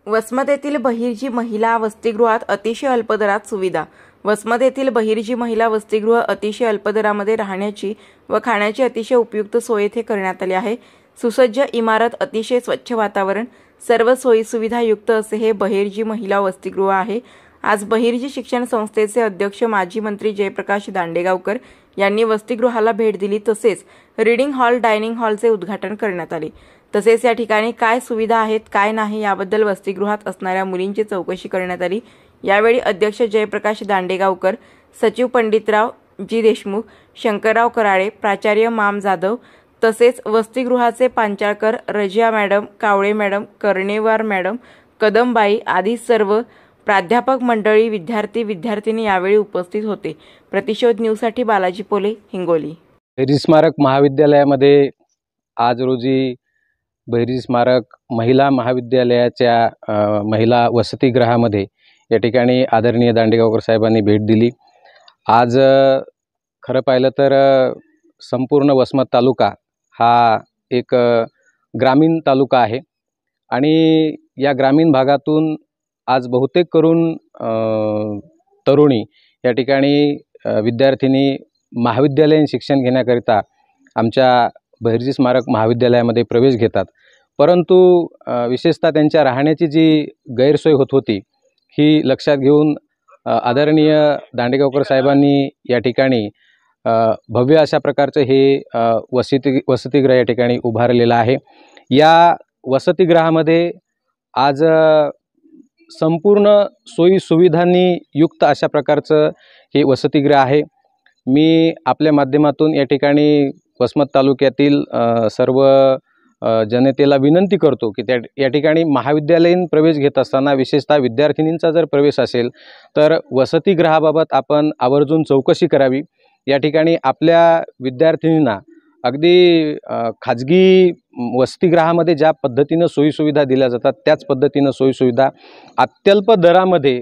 वसमत येथील बहिर्जी महिला वसतिगृहात अतिशय अल्प दरात सुविधा। वसमत येथील बहिर्जी महिला वसतिगृह अतिशय अल्प दरामध्ये राहण्याची व खाण्याची अतिशय उपयुक्त सोय येथे करण्यात आली आहे। सुसज्ज इमारत, अतिशय स्वच्छ वातावरण, सर्व सोयी सुविधा युक्त असे हे बहिर्जी महिला वसतिगृह आहे। आज बहिर्जी शिक्षण संस्थेचे अध्यक्ष माजी मंत्री जयप्रकाश दांडेगावकर यांनी वसतिगृहाला भेट दिली। तसेच रीडिंग हॉल, डायनिंग हॉलचे उद्घाटन करण्यात आले। तसेच या ठिकाणी काय सुविधा आहेत, काय नाही याबद्दल वसतिगृहात असणाऱ्या मुलींची चौकशी करण्यात आली। यावेळी अध्यक्ष जयप्रकाश दांडेगावकर, सचिव पंडितराव जी देशमुख, शंकरराव कराळे, प्राचार्य माम जाधव तसेच वसतिगृहाचे पांचाळकर, रजिया मॅडम, कावळे मॅडम, कर्णेवार मॅडम, कदमबाई आदी सर्व प्राध्यापक मंडळी, विद्यार्थी विद्यार्थिनी यावेळी उपस्थित होते। प्रतिशोध न्यूजसाठी बालाजी पोले, हिंगोली। बहिर्जी स्मारक महाविद्यालयामध्ये आज रोजी बहिर्जी स्मारक महिला महाविद्यालयाच्या महिला वसतिगृहामध्ये या ठिकाणी आदरणीय दांडेगावकर साहेबांनी भेट दिली। आज खरं पाहिलं तर संपूर्ण वसमत तालुका हा एक ग्रामीण तालुका आहे आणि या ग्रामीण भागातून आज बहुतेक करून तरुणी या ठिकाणी विद्यार्थिनी महाविद्यालयीन शिक्षण घेण्याकरिता आमच्या बहिर्जी स्मारक महाविद्यालयामध्ये प्रवेश घेतात। परंतु विशेषतः त्यांच्या राहण्याची जी गैरसोय होत होती ही लक्षात घेऊन आदरणीय दांडेगावकर साहेबांनी या ठिकाणी भव्य अशा प्रकारचं हे वसतिगृह या ठिकाणी उभारलेलं आहे। या वसतिगृहामध्ये आज संपूर्ण सोयी सुविधांनी युक्त अशा प्रकारचं हे वसतिगृह आहे। मी आपल्या माध्यमातून या ठिकाणी वसमत तालुक्यातील सर्व जनतेला विनंती करतो की या ठिकाणी महाविद्यालयीन प्रवेश घेत असताना विशेषतः विद्यार्थिनींचा जर प्रवेश असेल तर वसतिगृहाबाबत आपण आवर्जून चौकशी करावी। या ठिकाणी आपल्या विद्यार्थिनींना अगदी खाजगी वसतिगृहामध्ये ज्या पद्धतीनं सोयीसुविधा दिल्या जातात त्याच पद्धतीनं सोयीसुविधा अत्यल्प दरामध्ये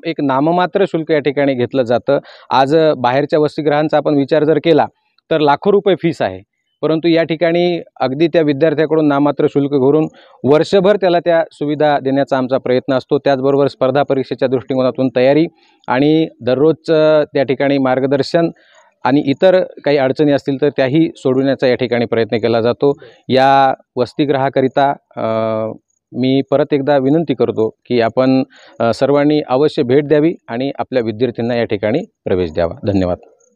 एक नाममात्र शुल्क या ठिकाणी घेतलं जातं। आज बाहेरच्या वसतिगृहांचा आपण विचार जर केला तर लाखो रुपये फीस आहे, परंतु या ठिकाणी अगदी त्या विद्यार्थ्याकडून नाममात्र शुल्क भरून वर्षभर त्याला त्या सुविधा देण्याचा आमचा प्रयत्न असतो। त्याचबरोबर स्पर्धा परीक्षेच्या दृष्टिकोनातून तयारी आणि दररोजचं त्या ठिकाणी मार्गदर्शन आणि इतर काही अडचणी असतील तर त्याही सोडवण्याचा या ठिकाणी प्रयत्न केला जातो। या वसतिगृहाकरिता मी परत एकदा विनंती करतो की आपण सर्वांनी अवश्य भेट द्यावी आणि आपल्या विद्यार्थ्यांना या ठिकाणी प्रवेश द्यावा। धन्यवाद।